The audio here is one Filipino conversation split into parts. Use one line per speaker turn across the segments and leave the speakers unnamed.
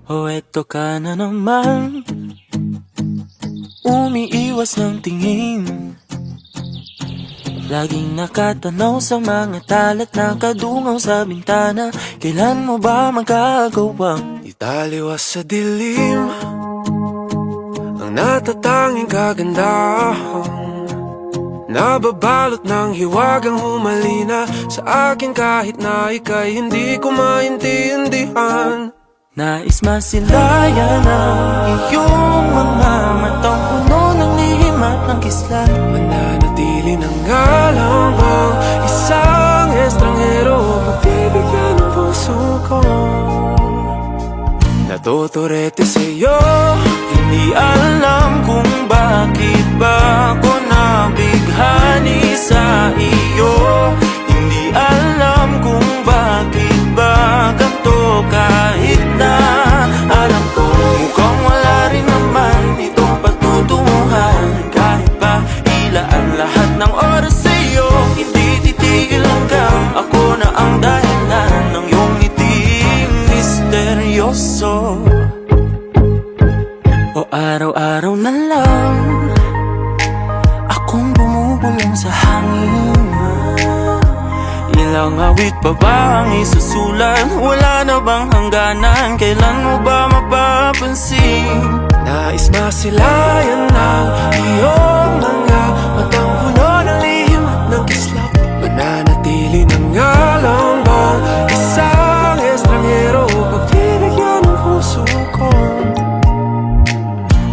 O eto ka na naman, umiiwas ng tingin, laging nakatanaw sa mga talat na kadungaw sa bintana. Kailan mo ba magagawang
italiwas sa dilim ang natatanging kagandahan, nababalot ng hiwagang humalina sa akin kahit na ika'y hindi ko maintindihan.
nais masilayan ang iyong mga matang puno ng lihim at ng kislat?
Mananatili ng ngalang bang isang estranghero, pagbibigyan ng puso ko. Natuturete sa'yo,
Hindi alam kung bakit ba ako nabighani sa iyo. Hindi alam kung bakit ba ganito, kahit na alam ko mukhang wala rin naman itong patutunguhan. Kahit ba ilaan lahat ng oras sa iyo, hindi titigil hanggang ako na ang dahilan ng iyong ngiting misteryoso. O araw-araw na lang akong bumubulong sa hangin. Ilang awit pa ba ang isusulat? Wala na bang hangganan? Kailan mo ba mapapansin?
nais masilayan ng iyong mga matang puno ng lihim at ng kislap. Mananatili ng ngalang bang isang estranghero, pagbibigyan ng puso ko.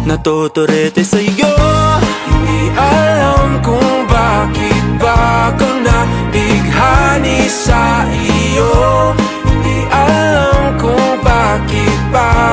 Natuturete sa'yo,
Hindi alam kung bakit ba ako nabighani sa iyo. Hindi alam kung bakit ba